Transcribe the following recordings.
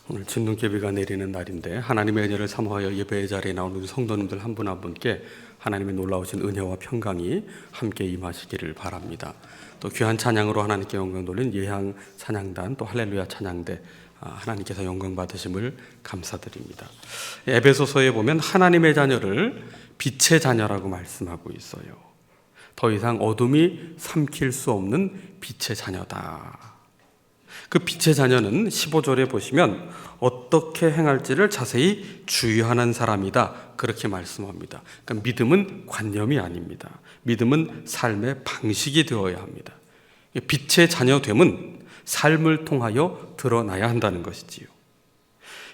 오늘 진눈깨비가 내리는 날인데 하나님의 은혜를 사모하여 예배의 자리에 나오는 우리 성도님들 한 분 한 분께 하나님의 놀라우신 은혜와 평강이 함께 임하시기를 바랍니다. 또 귀한 찬양으로 하나님께 영광 돌린 예향 찬양단 또 할렐루야 찬양대 하나님께서 영광 받으심을 감사드립니다. 에베소서에 보면 하나님의 자녀를 빛의 자녀라고 말씀하고 있어요. 더 이상 어둠이 삼킬 수 없는 빛의 자녀다. 그 빛의 자녀는 15절에 보시면 어떻게 행할지를 자세히 주의하는 사람이다, 그렇게 말씀합니다. 그러니까 믿음은 관념이 아닙니다. 믿음은 삶의 방식이 되어야 합니다. 빛의 자녀됨은 삶을 통하여 드러나야 한다는 것이지요.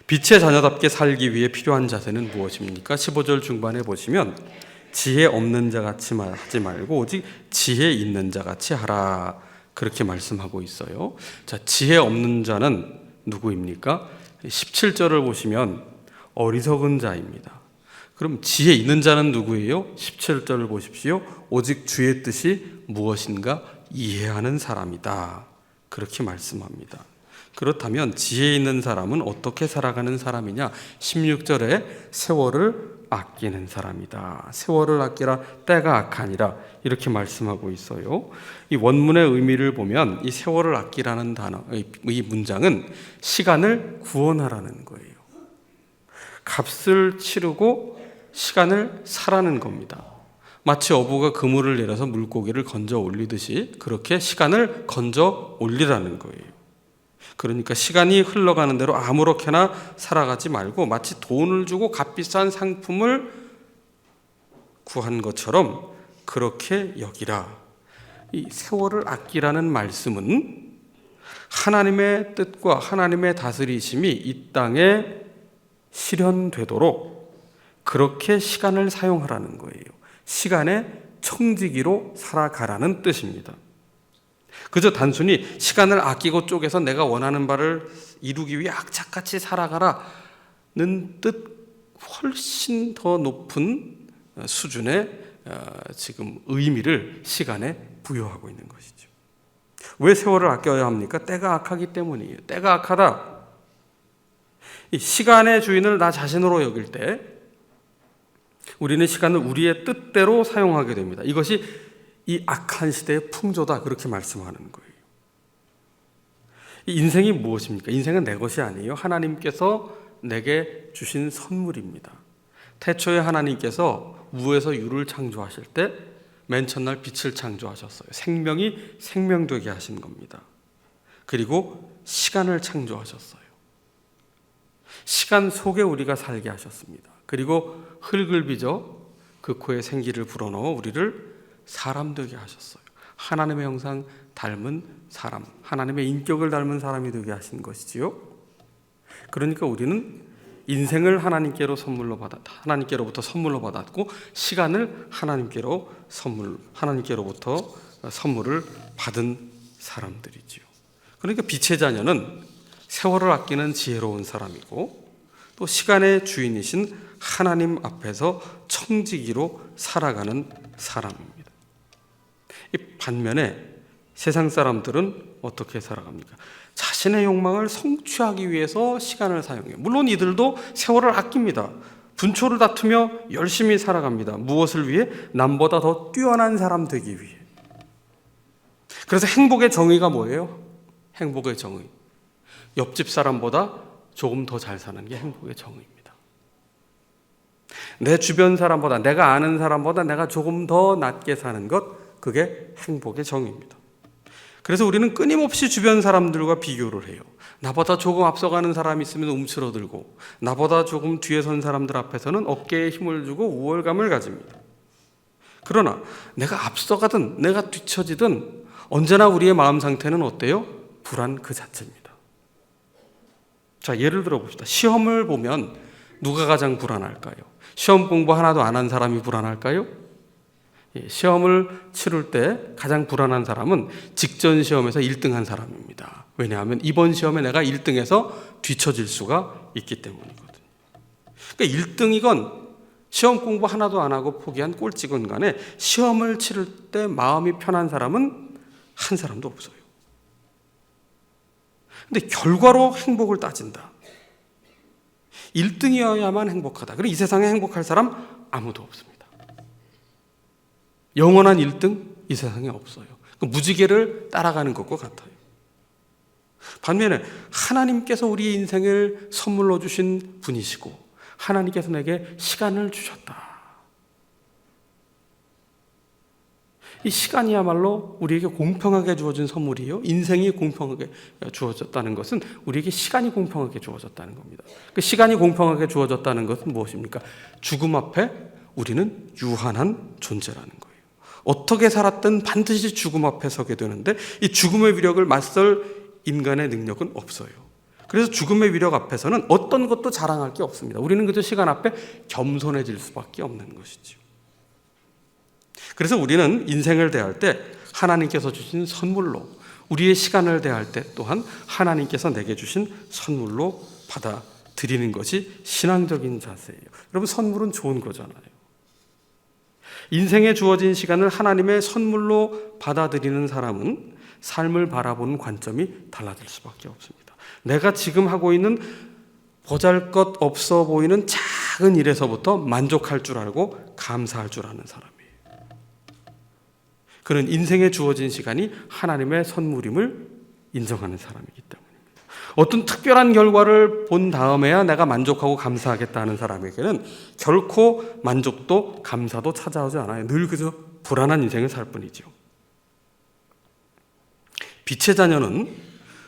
빛의 자녀답게 살기 위해 필요한 자세는 무엇입니까? 15절 중반에 보시면 지혜 없는 자 같이 하지 말고 오직 지혜 있는 자 같이 하라, 그렇게 말씀하고 있어요. 자, 지혜 없는 자는 누구입니까? 17절을 보시면 어리석은 자입니다. 그럼 지혜 있는 자는 누구예요? 17절을 보십시오. 오직 주의 뜻이 무엇인가 이해하는 사람이다, 그렇게 말씀합니다. 그렇다면 지혜 있는 사람은 어떻게 살아가는 사람이냐? 16절에 세월을 아끼는 사람이다. 세월을 아끼라 때가 악하니라, 이렇게 말씀하고 있어요. 이 원문의 의미를 보면 이 세월을 아끼라는 단어, 이 문장은 시간을 구원하라는 거예요. 값을 치르고 시간을 사라는 겁니다. 마치 어부가 그물을 내려서 물고기를 건져 올리듯이 그렇게 시간을 건져 올리라는 거예요. 그러니까 시간이 흘러가는 대로 아무렇게나 살아가지 말고 마치 돈을 주고 값비싼 상품을 구한 것처럼 그렇게 여기라. 이 세월을 아끼라는 말씀은 하나님의 뜻과 하나님의 다스리심이 이 땅에 실현되도록 그렇게 시간을 사용하라는 거예요. 시간의 청지기로 살아가라는 뜻입니다. 그저 단순히 시간을 아끼고 쪼개서 내가 원하는 바를 이루기 위해 악착같이 살아가라는 뜻 훨씬 더 높은 수준의 지금 의미를 시간에 부여하고 있는 것이죠. 왜 세월을 아껴야 합니까? 때가 악하기 때문이에요. 때가 악하다. 이 시간의 주인을 나 자신으로 여길 때 우리는 시간을 우리의 뜻대로 사용하게 됩니다. 이것이 이 악한 시대의 풍조다, 그렇게 말씀하는 거예요. 이 인생이 무엇입니까? 인생은 내 것이 아니에요. 하나님께서 내게 주신 선물입니다. 태초에 하나님께서 우에서 유를 창조하실 때 맨 첫날 빛을 창조하셨어요. 생명이 생명되게 하신 겁니다. 그리고 시간을 창조하셨어요. 시간 속에 우리가 살게 하셨습니다. 그리고 흙을 빚어 그 코에 생기를 불어넣어 우리를 사람 되게 하셨어요. 하나님의 형상 닮은 사람, 하나님의 인격을 닮은 사람이 되게 하신 것이지요. 그러니까 우리는 인생을 하나님께로부터 선물로 받았고 시간을 하나님께로부터 선물을 받은 사람들이지요. 그러니까 빛의 자녀는 세월을 아끼는 지혜로운 사람이고 또 시간의 주인이신 하나님 앞에서 청지기로 살아가는 사람입니다. 이 반면에 세상 사람들은 어떻게 살아갑니까? 자신의 욕망을 성취하기 위해서 시간을 사용해요. 물론 이들도 세월을 아낍니다. 분초를 다투며 열심히 살아갑니다. 무엇을 위해? 남보다 더 뛰어난 사람 되기 위해. 그래서 행복의 정의가 뭐예요? 행복의 정의. 옆집 사람보다 조금 더 잘 사는 게 행복의 정의입니다. 내 주변 사람보다, 내가 아는 사람보다 내가 조금 더 낫게 사는 것, 그게 행복의 정의입니다. 그래서 우리는 끊임없이 주변 사람들과 비교를 해요. 나보다 조금 앞서가는 사람이 있으면 움츠러들고 나보다 조금 뒤에 선 사람들 앞에서는 어깨에 힘을 주고 우월감을 가집니다. 그러나 내가 앞서가든 내가 뒤처지든 언제나 우리의 마음 상태는 어때요? 불안 그 자체입니다. 자, 예를 들어 봅시다. 시험을 보면 누가 가장 불안할까요? 시험 공부 하나도 안 한 사람이 불안할까요? 시험을 치를 때 가장 불안한 사람은 직전 시험에서 1등한 사람입니다. 왜냐하면 이번 시험에 내가 1등해서 뒤처질 수가 있기 때문이거든요. 그러니까 1등이건 시험 공부 하나도 안 하고 포기한 꼴찌건 간에 시험을 치를 때 마음이 편한 사람은 한 사람도 없어요. 근데 결과로 행복을 따진다. 1등이어야만 행복하다. 그리고 이 세상에 행복할 사람 아무도 없습니다. 영원한 1등 이 세상에 없어요. 무지개를 따라가는 것과 같아요. 반면에 하나님께서 우리의 인생을 선물로 주신 분이시고 하나님께서 내게 시간을 주셨다. 이 시간이야말로 우리에게 공평하게 주어진 선물이에요. 인생이 공평하게 주어졌다는 것은 우리에게 시간이 공평하게 주어졌다는 겁니다. 그 시간이 공평하게 주어졌다는 것은 무엇입니까? 죽음 앞에 우리는 유한한 존재라는 거예요. 어떻게 살았든 반드시 죽음 앞에 서게 되는데 이 죽음의 위력을 맞설 인간의 능력은 없어요. 그래서 죽음의 위력 앞에서는 어떤 것도 자랑할 게 없습니다. 우리는 그저 시간 앞에 겸손해질 수밖에 없는 것이죠. 그래서 우리는 인생을 대할 때 하나님께서 주신 선물로, 우리의 시간을 대할 때 또한 하나님께서 내게 주신 선물로 받아들이는 것이 신앙적인 자세예요. 여러분, 선물은 좋은 거잖아요. 인생에 주어진 시간을 하나님의 선물로 받아들이는 사람은 삶을 바라보는 관점이 달라질 수밖에 없습니다. 내가 지금 하고 있는 보잘것없어 보이는 작은 일에서부터 만족할 줄 알고 감사할 줄 아는 사람이에요. 그는 인생에 주어진 시간이 하나님의 선물임을 인정하는 사람이기 때문입니다. 어떤 특별한 결과를 본 다음에야 내가 만족하고 감사하겠다는 사람에게는 결코 만족도 감사도 찾아오지 않아요. 늘 그저 불안한 인생을 살 뿐이죠. 빛의 자녀는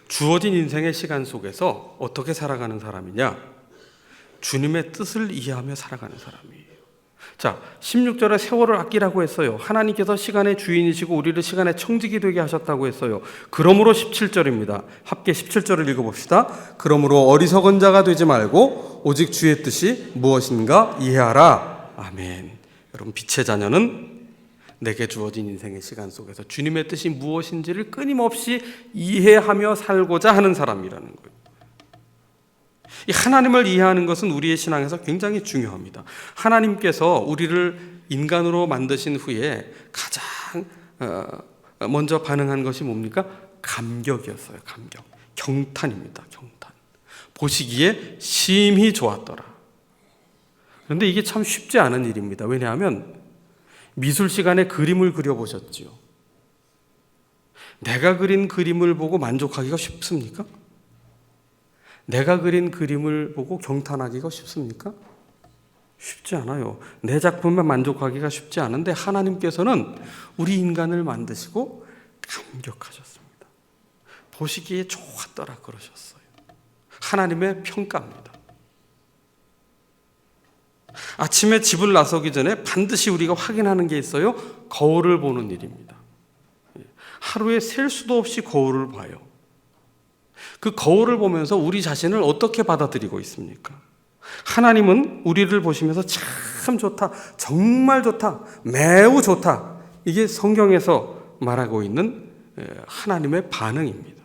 주어진 인생의 시간 속에서 어떻게 살아가는 사람이냐? 주님의 뜻을 이해하며 살아가는 사람이에요. 자, 16절에 세월을 아끼라고 했어요. 하나님께서 시간의 주인이시고 우리를 시간의 청지기 되게 하셨다고 했어요. 그러므로 17절입니다. 함께 17절을 읽어봅시다. 그러므로 어리석은 자가 되지 말고 오직 주의 뜻이 무엇인가 이해하라. 아멘. 여러분, 빛의 자녀는 내게 주어진 인생의 시간 속에서 주님의 뜻이 무엇인지를 끊임없이 이해하며 살고자 하는 사람이라는 거예요. 이 하나님을 이해하는 것은 우리의 신앙에서 굉장히 중요합니다. 하나님께서 우리를 인간으로 만드신 후에 가장 먼저 반응한 것이 뭡니까? 감격이었어요. 감격. 경탄입니다. 경탄. 보시기에 심히 좋았더라. 그런데 이게 참 쉽지 않은 일입니다. 왜냐하면 미술 시간에 그림을 그려보셨지요. 내가 그린 그림을 보고 만족하기가 쉽습니까? 내가 그린 그림을 보고 경탄하기가 쉽습니까? 쉽지 않아요. 내 작품에 만족하기가 쉽지 않은데 하나님께서는 우리 인간을 만드시고 감격하셨습니다. 보시기에 좋았더라 그러셨어요. 하나님의 평가입니다. 아침에 집을 나서기 전에 반드시 우리가 확인하는 게 있어요. 거울을 보는 일입니다. 하루에 셀 수도 없이 거울을 봐요. 그 거울을 보면서 우리 자신을 어떻게 받아들이고 있습니까? 하나님은 우리를 보시면서 참 좋다, 정말 좋다, 매우 좋다. 이게 성경에서 말하고 있는 하나님의 반응입니다.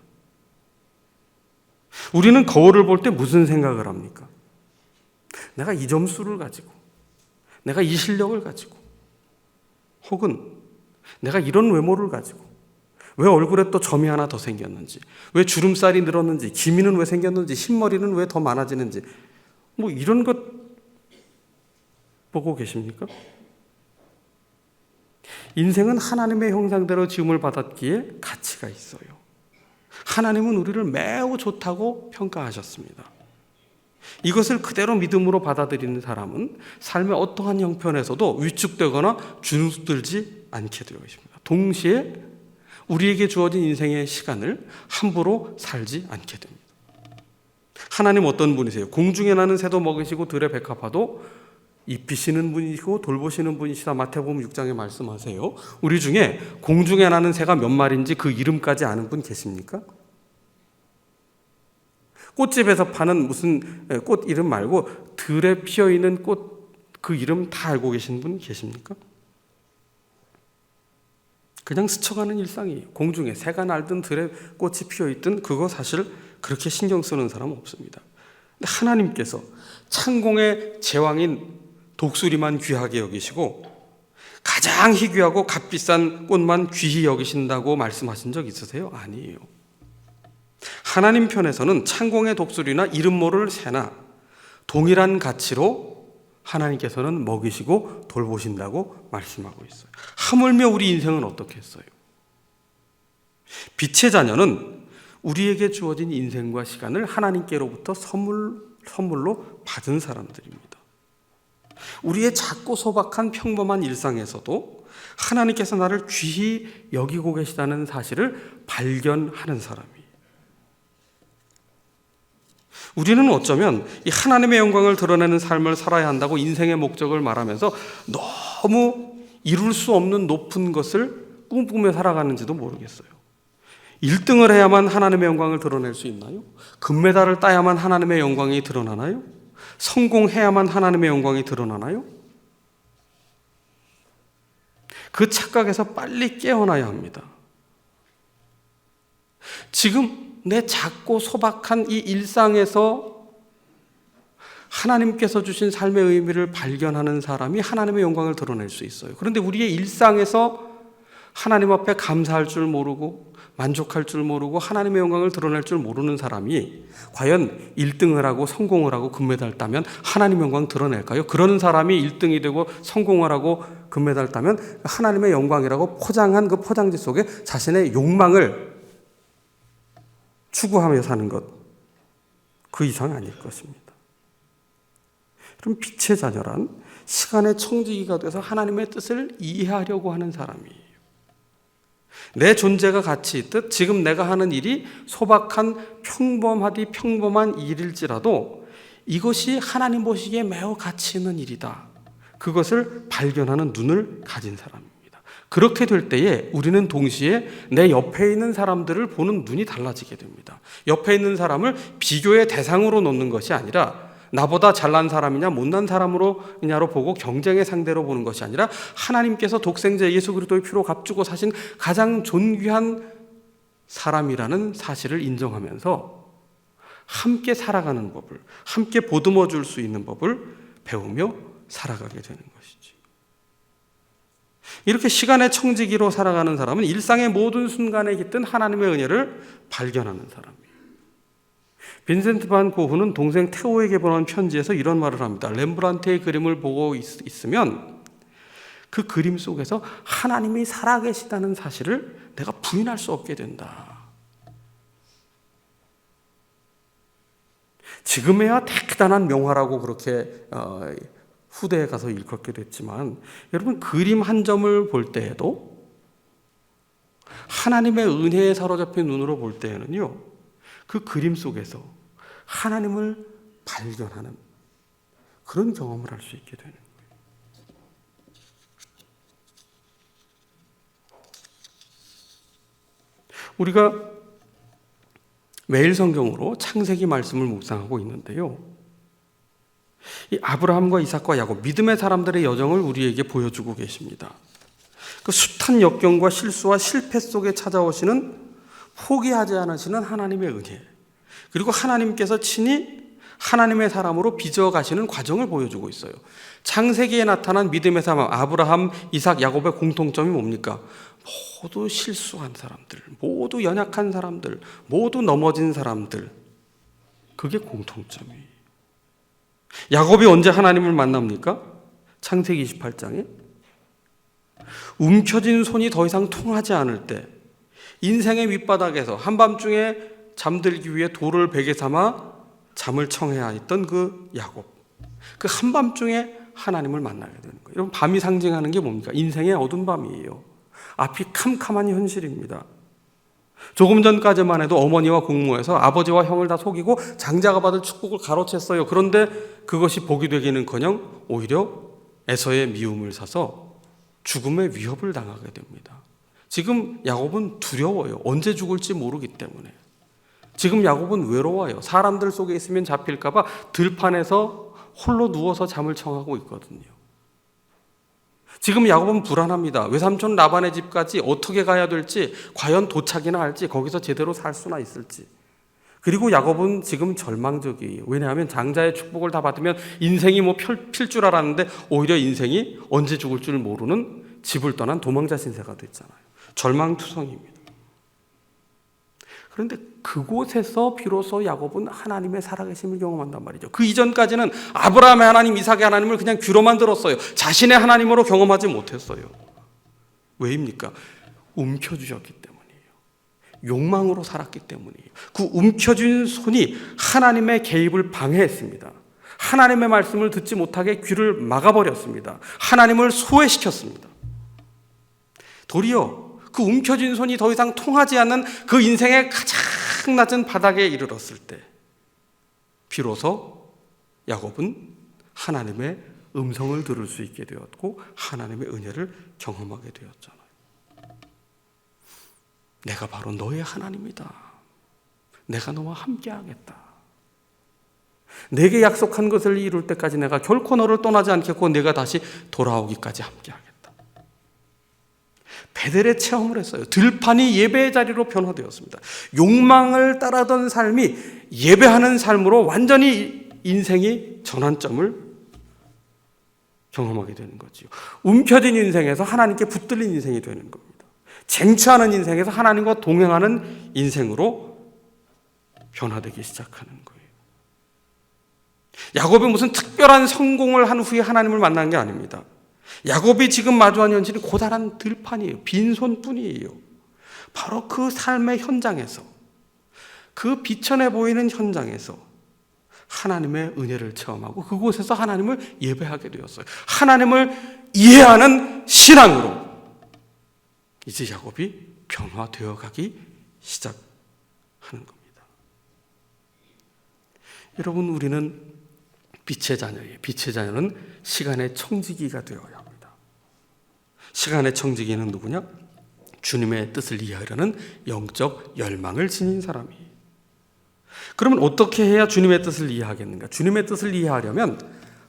우리는 거울을 볼 때 무슨 생각을 합니까? 내가 이 점수를 가지고, 내가 이 실력을 가지고, 혹은 내가 이런 외모를 가지고, 왜 얼굴에 또 점이 하나 더 생겼는지, 왜 주름살이 늘었는지, 기미는 왜 생겼는지, 흰머리는 왜 더 많아지는지, 뭐 이런 것 보고 계십니까? 인생은 하나님의 형상대로 지음을 받았기에 가치가 있어요. 하나님은 우리를 매우 좋다고 평가하셨습니다. 이것을 그대로 믿음으로 받아들이는 사람은 삶의 어떠한 형편에서도 위축되거나 주눅들지 않게 되어 있습니다. 동시에 우리에게 주어진 인생의 시간을 함부로 살지 않게 됩니다. 하나님 어떤 분이세요? 공중에 나는 새도 먹이시고 들의 백합화도 입히시는 분이시고 돌보시는 분이시다. 마태복음 6장에 말씀하세요. 우리 중에 공중에 나는 새가 몇 마리인지 그 이름까지 아는 분 계십니까? 꽃집에서 파는 무슨 꽃 이름 말고 들에 피어있는 꽃 그 이름 다 알고 계신 분 계십니까? 그냥 스쳐가는 일상이에요. 공중에 새가 날든 들에 꽃이 피어있든 그거 사실 그렇게 신경 쓰는 사람은 없습니다. 근데 하나님께서 창공의 제왕인 독수리만 귀하게 여기시고 가장 희귀하고 값비싼 꽃만 귀히 여기신다고 말씀하신 적 있으세요? 아니에요. 하나님 편에서는 창공의 독수리나 이름 모를 새나 동일한 가치로 하나님께서는 먹이시고 돌보신다고 말씀하고 있어요. 하물며 우리 인생은 어떻게 했어요? 빛의 자녀는 우리에게 주어진 인생과 시간을 하나님께로부터 선물로 받은 사람들입니다. 우리의 작고 소박한 평범한 일상에서도 하나님께서 나를 귀히 여기고 계시다는 사실을 발견하는 사람이에요. 우리는 어쩌면 이 하나님의 영광을 드러내는 삶을 살아야 한다고 인생의 목적을 말하면서 너무 이룰 수 없는 높은 것을 꿈꾸며 살아가는지도 모르겠어요. 1등을 해야만 하나님의 영광을 드러낼 수 있나요? 금메달을 따야만 하나님의 영광이 드러나나요? 성공해야만 하나님의 영광이 드러나나요? 그 착각에서 빨리 깨어나야 합니다. 지금 내 작고 소박한 이 일상에서 하나님께서 주신 삶의 의미를 발견하는 사람이 하나님의 영광을 드러낼 수 있어요. 그런데 우리의 일상에서 하나님 앞에 감사할 줄 모르고 만족할 줄 모르고 하나님의 영광을 드러낼 줄 모르는 사람이 과연 1등을 하고 성공을 하고 금메달 따면 하나님의 영광 드러낼까요? 그러는 사람이 1등이 되고 성공을 하고 금메달 따면 하나님의 영광이라고 포장한 그 포장지 속에 자신의 욕망을 추구하며 사는 것, 그 이상 아닐 것입니다. 그럼 빛의 자녀란 시간의 청지기가 돼서 하나님의 뜻을 이해하려고 하는 사람이에요. 내 존재가 가치 있듯 지금 내가 하는 일이 소박한 평범한 일일지라도 이것이 하나님 보시기에 매우 가치 있는 일이다. 그것을 발견하는 눈을 가진 사람입니다. 그렇게 될 때에 우리는 동시에 내 옆에 있는 사람들을 보는 눈이 달라지게 됩니다. 옆에 있는 사람을 비교의 대상으로 놓는 것이 아니라 나보다 잘난 사람이냐 못난 사람으로냐로 보고 경쟁의 상대로 보는 것이 아니라 하나님께서 독생자 예수 그리스도의 피로 값주고 사신 가장 존귀한 사람이라는 사실을 인정하면서 함께 살아가는 법을, 함께 보듬어 줄 수 있는 법을 배우며 살아가게 되는 것이지. 이렇게 시간의 청지기로 살아가는 사람은 일상의 모든 순간에 깃든 하나님의 은혜를 발견하는 사람이에요. 빈센트 반 고흐는 동생 테오에게 보낸 편지에서 이런 말을 합니다. 렘브란트의 그림을 보고 있으면 그 그림 속에서 하나님이 살아계시다는 사실을 내가 부인할 수 없게 된다. 지금에야 대단한 명화라고 그렇게 후대에 가서 일컫게 됐지만 여러분 그림 한 점을 볼 때에도 하나님의 은혜에 사로잡힌 눈으로 볼 때에는요 그 그림 속에서 하나님을 발견하는 그런 경험을 할 수 있게 되는 거예요. 우리가 매일 성경으로 창세기 말씀을 묵상하고 있는데요. 이 아브라함과 이삭과 야곱, 믿음의 사람들의 여정을 우리에게 보여주고 계십니다. 그 숱한 역경과 실수와 실패 속에 찾아오시는 포기하지 않으시는 하나님의 은혜, 그리고 하나님께서 친히 하나님의 사람으로 빚어가시는 과정을 보여주고 있어요. 창세기에 나타난 믿음의 사람 아브라함, 이삭, 야곱의 공통점이 뭡니까? 모두 실수한 사람들, 모두 연약한 사람들, 모두 넘어진 사람들. 그게 공통점이에요. 야곱이 언제 하나님을 만납니까? 창세기 28장에 움켜진 손이 더 이상 통하지 않을 때 인생의 밑바닥에서 한밤중에 잠들기 위해 돌을 베개 삼아 잠을 청해야 했던 그 야곱, 그 한밤중에 하나님을 만나게 되는 거예요. 여러분, 밤이 상징하는 게 뭡니까? 인생의 어두운 밤이에요. 앞이 캄캄한 현실입니다. 조금 전까지만 해도 어머니와 공모해서 아버지와 형을 다 속이고 장자가 받을 축복을 가로챘어요. 그런데 그것이 복이 되기는커녕 오히려 에서의 미움을 사서 죽음의 위협을 당하게 됩니다. 지금 야곱은 두려워요. 언제 죽을지 모르기 때문에. 지금 야곱은 외로워요. 사람들 속에 있으면 잡힐까 봐 들판에서 홀로 누워서 잠을 청하고 있거든요. 지금 야곱은 불안합니다. 외삼촌 라반의 집까지 어떻게 가야 될지, 과연 도착이나 할지, 거기서 제대로 살 수나 있을지. 그리고 야곱은 지금 절망적이에요. 왜냐하면 장자의 축복을 다 받으면 인생이 필 줄 알았는데 오히려 인생이 언제 죽을 줄 모르는 집을 떠난 도망자 신세가 됐잖아요. 절망투성입니다. 그런데 그곳에서 비로소 야곱은 하나님의 살아계심을 경험한단 말이죠. 그 이전까지는 아브라함의 하나님, 이삭의 하나님을 그냥 귀로만 들었어요. 자신의 하나님으로 경험하지 못했어요. 왜입니까? 움켜쥐셨기 때문이에요. 욕망으로 살았기 때문이에요. 그 움켜쥔 손이 하나님의 개입을 방해했습니다. 하나님의 말씀을 듣지 못하게 귀를 막아버렸습니다. 하나님을 소외시켰습니다. 도리어 그 움켜쥔 손이 더 이상 통하지 않는 그 인생의 가장 낮은 바닥에 이르렀을 때 비로소 야곱은 하나님의 음성을 들을 수 있게 되었고 하나님의 은혜를 경험하게 되었잖아요. 내가 바로 너의 하나님이다. 내가 너와 함께하겠다. 내게 약속한 것을 이룰 때까지 내가 결코 너를 떠나지 않겠고 내가 다시 돌아오기까지 함께하겠다. 베델의 체험을 했어요. 들판이 예배의 자리로 변화되었습니다. 욕망을 따라던 삶이 예배하는 삶으로 완전히 인생이 전환점을 경험하게 되는 거죠. 움켜진 인생에서 하나님께 붙들린 인생이 되는 겁니다. 쟁취하는 인생에서 하나님과 동행하는 인생으로 변화되기 시작하는 거예요. 야곱이 무슨 특별한 성공을 한 후에 하나님을 만난 게 아닙니다. 야곱이 지금 마주한 현실이 고단한 들판이에요. 빈손뿐이에요. 바로 그 삶의 현장에서, 그 비천해 보이는 현장에서 하나님의 은혜를 체험하고 그곳에서 하나님을 예배하게 되었어요. 하나님을 이해하는 신앙으로 이제 야곱이 변화되어 가기 시작하는 겁니다. 여러분, 우리는 빛의 자녀예요. 빛의 자녀는 시간의 청지기가 되어야 합니다. 시간의 청지기는 누구냐? 주님의 뜻을 이해하려는 영적 열망을 지닌 사람이에요. 그러면 어떻게 해야 주님의 뜻을 이해하겠는가? 주님의 뜻을 이해하려면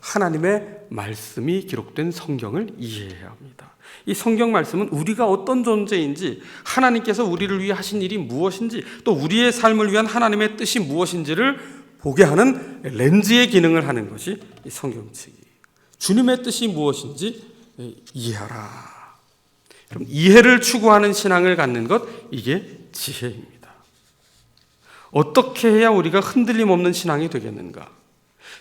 하나님의 말씀이 기록된 성경을 이해해야 합니다. 이 성경 말씀은 우리가 어떤 존재인지, 하나님께서 우리를 위해 하신 일이 무엇인지, 또 우리의 삶을 위한 하나님의 뜻이 무엇인지를 보게 하는 렌즈의 기능을 하는 것이 이 성경책이에요. 주님의 뜻이 무엇인지 이해하라. 그럼 이해를 추구하는 신앙을 갖는 것, 이게 지혜입니다. 어떻게 해야 우리가 흔들림 없는 신앙이 되겠는가?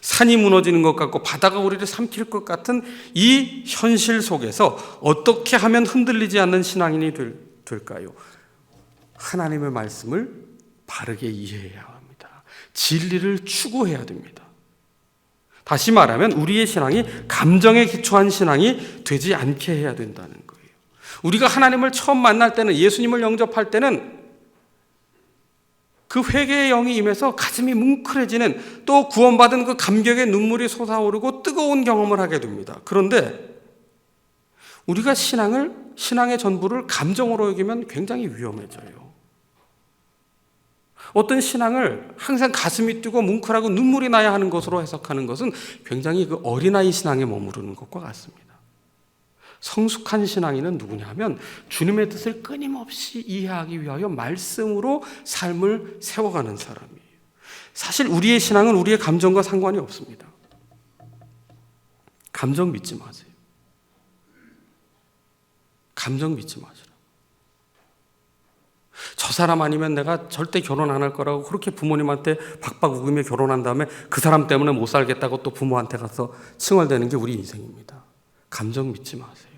산이 무너지는 것 같고 바다가 우리를 삼킬 것 같은 이 현실 속에서 어떻게 하면 흔들리지 않는 신앙인이 될까요? 하나님의 말씀을 바르게 이해해야 합니다. 진리를 추구해야 됩니다. 다시 말하면 우리의 신앙이 감정에 기초한 신앙이 되지 않게 해야 된다는 거예요. 우리가 하나님을 처음 만날 때는, 예수님을 영접할 때는 그 회개의 영이 임해서 가슴이 뭉클해지는, 또 구원받은 그 감격의 눈물이 솟아오르고 뜨거운 경험을 하게 됩니다. 그런데 우리가 신앙의 전부를 감정으로 여기면 굉장히 위험해져요. 어떤 신앙을 항상 가슴이 뛰고 뭉클하고 눈물이 나야 하는 것으로 해석하는 것은 굉장히 그 어린아이 신앙에 머무르는 것과 같습니다. 성숙한 신앙인은 누구냐 하면 주님의 뜻을 끊임없이 이해하기 위하여 말씀으로 삶을 세워가는 사람이에요. 사실 우리의 신앙은 우리의 감정과 상관이 없습니다. 감정 믿지 마세요. 감정 믿지 마시라. 저 사람 아니면 내가 절대 결혼 안 할 거라고 그렇게 부모님한테 박박 우기며 결혼한 다음에 그 사람 때문에 못 살겠다고 또 부모한테 가서 칭얼대는 게 우리 인생입니다. 감정 믿지 마세요.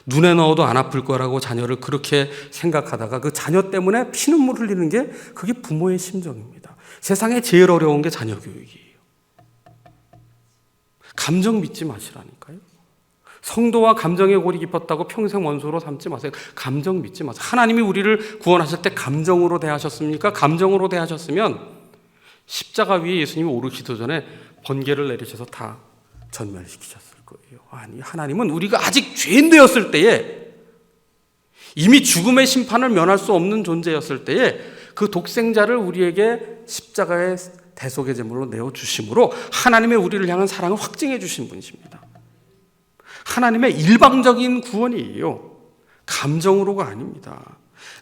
눈에 넣어도 안 아플 거라고 자녀를 그렇게 생각하다가 그 자녀 때문에 피눈물 흘리는 게 그게 부모의 심정입니다. 세상에 제일 어려운 게 자녀 교육이에요. 감정 믿지 마시라니까요. 성도와 감정의 골이 깊었다고 평생 원수로 삼지 마세요. 감정 믿지 마세요. 하나님이 우리를 구원하실 때 감정으로 대하셨습니까? 감정으로 대하셨으면 십자가 위에 예수님이 오르기도 전에 번개를 내리셔서 다 전멸시키셨을 거예요. 아니, 하나님은 우리가 아직 죄인 되었을 때에, 이미 죽음의 심판을 면할 수 없는 존재였을 때에 그 독생자를 우리에게 십자가의 대속의 제물로 내어주심으로 하나님의 우리를 향한 사랑을 확증해 주신 분이십니다. 하나님의 일방적인 구원이에요. 감정으로가 아닙니다.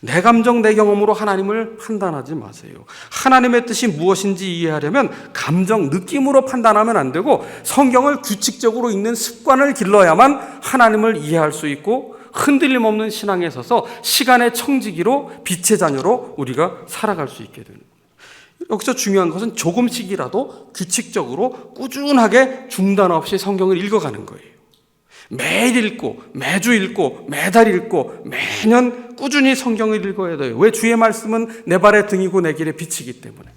내 감정, 내 경험으로 하나님을 판단하지 마세요. 하나님의 뜻이 무엇인지 이해하려면 감정, 느낌으로 판단하면 안 되고 성경을 규칙적으로 읽는 습관을 길러야만 하나님을 이해할 수 있고 흔들림 없는 신앙에 서서 시간의 청지기로 빛의 자녀로 우리가 살아갈 수 있게 되는 거예요. 여기서 중요한 것은 조금씩이라도 규칙적으로 꾸준하게 중단 없이 성경을 읽어가는 거예요. 매일 읽고 매주 읽고 매달 읽고 매년 꾸준히 성경을 읽어야 돼요. 왜? 주의 말씀은 내 발의 등이고 내 길의 빛이기 때문에.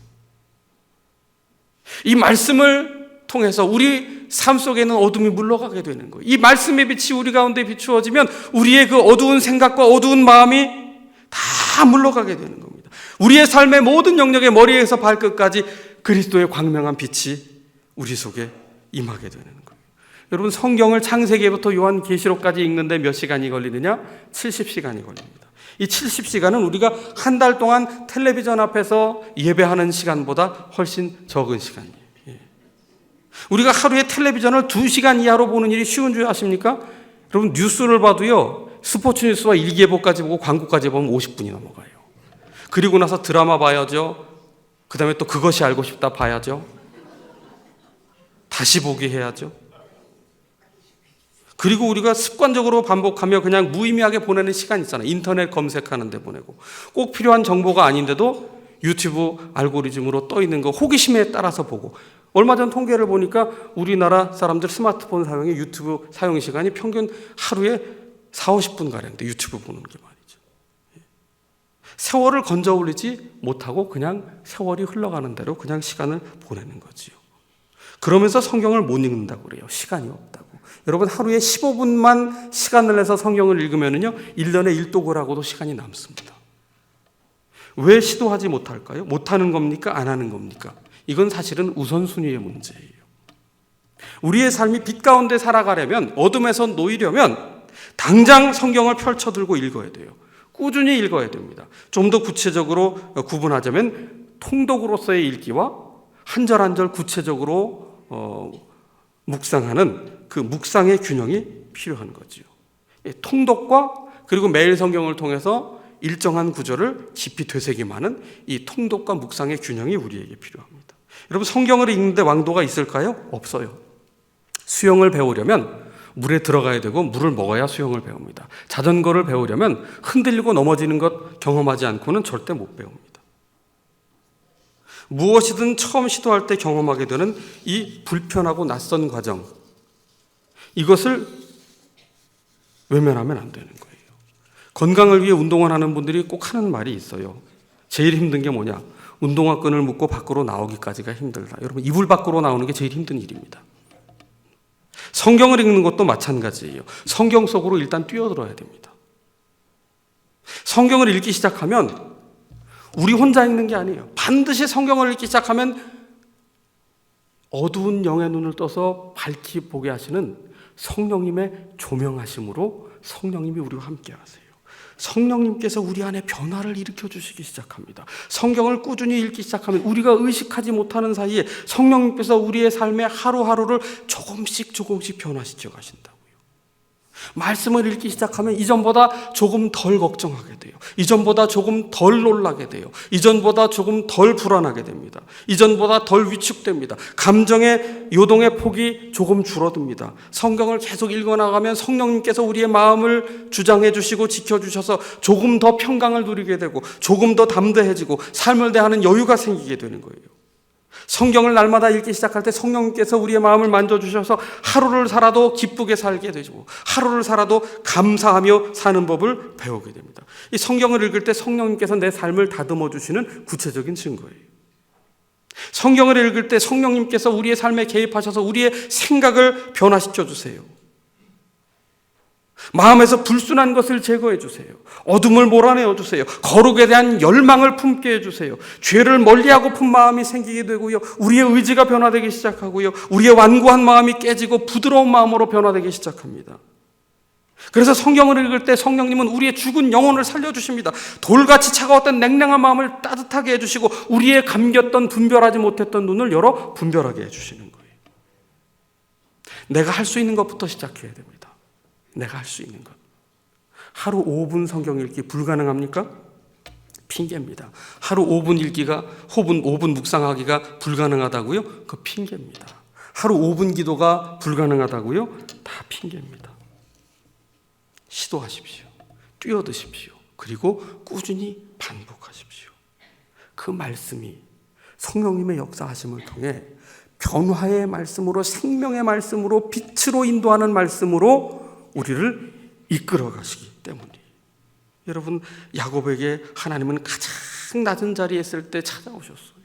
이 말씀을 통해서 우리 삶 속에는 어둠이 물러가게 되는 거예요. 이 말씀의 빛이 우리 가운데 비추어지면 우리의 그 어두운 생각과 어두운 마음이 다 물러가게 되는 겁니다. 우리의 삶의 모든 영역의 머리에서 발끝까지 그리스도의 광명한 빛이 우리 속에 임하게 되는 거예요. 여러분, 성경을 창세기부터 요한계시록까지 읽는데 몇 시간이 걸리느냐? 70시간이 걸립니다. 이 70시간은 우리가 한 달 동안 텔레비전 앞에서 예배하는 시간보다 훨씬 적은 시간이에요. 우리가 하루에 텔레비전을 2시간 이하로 보는 일이 쉬운 줄 아십니까? 여러분, 뉴스를 봐도요, 스포츠 뉴스와 일기예보까지 보고 광고까지 보면 50분이 넘어가요. 그리고 나서 드라마 봐야죠. 그 다음에 또 그것이 알고 싶다 봐야죠. 다시 보기 해야죠. 그리고 우리가 습관적으로 반복하며 그냥 무의미하게 보내는 시간 있잖아요. 인터넷 검색하는 데 보내고. 꼭 필요한 정보가 아닌데도 유튜브 알고리즘으로 떠 있는 거 호기심에 따라서 보고. 얼마 전 통계를 보니까 우리나라 사람들 스마트폰 사용에 유튜브 사용 시간이 평균 하루에 40-50분가량인데 유튜브 보는 게 말이죠. 세월을 건져 올리지 못하고 그냥 세월이 흘러가는 대로 그냥 시간을 보내는 거지요. 그러면서 성경을 못 읽는다고 그래요. 시간이 없다고. 여러분, 하루에 15분만 시간을 내서 성경을 읽으면요 1년에 1독을하고도 시간이 남습니다. 왜 시도하지 못할까요? 못하는 겁니까? 안 하는 겁니까? 이건 사실은 우선순위의 문제예요. 우리의 삶이 빛 가운데 살아가려면, 어둠에서 놓이려면 당장 성경을 펼쳐들고 읽어야 돼요. 꾸준히 읽어야 됩니다. 좀 더 구체적으로 구분하자면 통독으로서의 읽기와 한 절 한 절 구체적으로 묵상하는 그 묵상의 균형이 필요한 거죠. 통독과 그리고 매일 성경을 통해서 일정한 구절을 깊이 되새김하는 이 통독과 묵상의 균형이 우리에게 필요합니다. 여러분, 성경을 읽는데 왕도가 있을까요? 없어요. 수영을 배우려면 물에 들어가야 되고 물을 먹어야 수영을 배웁니다. 자전거를 배우려면 흔들리고 넘어지는 것 경험하지 않고는 절대 못 배웁니다. 무엇이든 처음 시도할 때 경험하게 되는 이 불편하고 낯선 과정, 이것을 외면하면 안 되는 거예요. 건강을 위해 운동을 하는 분들이 꼭 하는 말이 있어요. 제일 힘든 게 뭐냐? 운동화 끈을 묶고 밖으로 나오기까지가 힘들다. 여러분, 이불 밖으로 나오는 게 제일 힘든 일입니다. 성경을 읽는 것도 마찬가지예요. 성경 속으로 일단 뛰어들어야 됩니다. 성경을 읽기 시작하면 우리 혼자 읽는 게 아니에요. 반드시 성경을 읽기 시작하면 어두운 영의 눈을 떠서 밝히 보게 하시는 성령님의 조명하심으로 성령님이 우리와 함께 하세요. 성령님께서 우리 안에 변화를 일으켜 주시기 시작합니다. 성경을 꾸준히 읽기 시작하면 우리가 의식하지 못하는 사이에 성령님께서 우리의 삶의 하루하루를 조금씩 변화시켜 가신다고요. 말씀을 읽기 시작하면 이전보다 조금 덜 걱정하게 돼요. 이전보다 조금 덜 놀라게 돼요. 이전보다 조금 덜 불안하게 됩니다. 이전보다 덜 위축됩니다. 감정의 요동의 폭이 조금 줄어듭니다. 성경을 계속 읽어나가면 성령님께서 우리의 마음을 주장해 주시고 지켜주셔서 조금 더 평강을 누리게 되고 조금 더 담대해지고 삶을 대하는 여유가 생기게 되는 거예요. 성경을 날마다 읽기 시작할 때 성령님께서 우리의 마음을 만져주셔서 하루를 살아도 기쁘게 살게 되고 하루를 살아도 감사하며 사는 법을 배우게 됩니다. 이 성경을 읽을 때 성령님께서 내 삶을 다듬어 주시는 구체적인 증거예요. 성경을 읽을 때 성령님께서 우리의 삶에 개입하셔서 우리의 생각을 변화시켜 주세요. 마음에서 불순한 것을 제거해 주세요. 어둠을 몰아내어 주세요. 거룩에 대한 열망을 품게 해주세요. 죄를 멀리하고픈 마음이 생기게 되고요. 우리의 의지가 변화되기 시작하고요. 우리의 완고한 마음이 깨지고 부드러운 마음으로 변화되기 시작합니다. 그래서 성경을 읽을 때 성령님은 우리의 죽은 영혼을 살려주십니다. 돌같이 차가웠던 냉랭한 마음을 따뜻하게 해주시고 우리의 감겼던 분별하지 못했던 눈을 열어 분별하게 해주시는 거예요. 내가 할 수 있는 것부터 시작해야 됩니다. 내가 할 수 있는 것. 하루 5분 성경 읽기 불가능합니까? 핑계입니다. 하루 5분 읽기가 5분 묵상하기가 불가능하다고요? 그거 핑계입니다. 하루 5분 기도가 불가능하다고요? 다 핑계입니다. 시도하십시오. 뛰어드십시오. 그리고 꾸준히 반복하십시오. 그 말씀이 성령님의 역사하심을 통해 변화의 말씀으로, 생명의 말씀으로, 빛으로 인도하는 말씀으로 우리를 이끌어 가시기 때문이에요. 여러분, 야곱에게 하나님은 가장 낮은 자리에 있을 때 찾아오셨어요.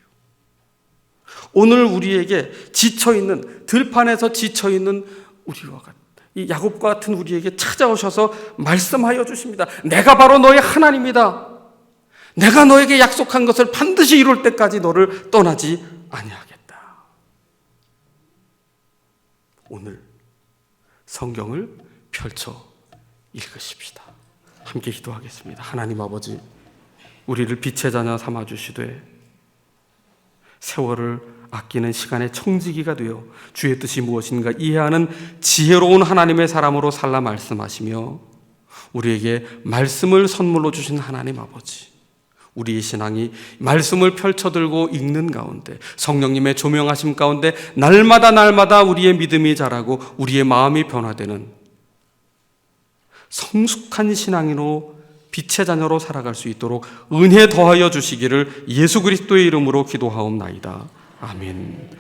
오늘 우리에게 지쳐있는, 들판에서 지쳐있는 우리와 같은, 이 야곱과 같은 우리에게 찾아오셔서 말씀하여 주십니다. 내가 바로 너의 하나님이다. 내가 너에게 약속한 것을 반드시 이룰 때까지 너를 떠나지 아니하겠다. 오늘 성경을 펼쳐 읽으십시다. 함께 기도하겠습니다. 하나님 아버지, 우리를 빛의 자녀 삼아주시되 세월을 아끼는 시간의 청지기가 되어 주의 뜻이 무엇인가 이해하는 지혜로운 하나님의 사람으로 살라 말씀하시며 우리에게 말씀을 선물로 주신 하나님 아버지, 우리의 신앙이 말씀을 펼쳐들고 읽는 가운데 성령님의 조명하심 가운데 날마다 우리의 믿음이 자라고 우리의 마음이 변화되는 성숙한 신앙인으로 빛의 자녀로 살아갈 수 있도록 은혜 더하여 주시기를 예수 그리스도의 이름으로 기도하옵나이다. 아멘.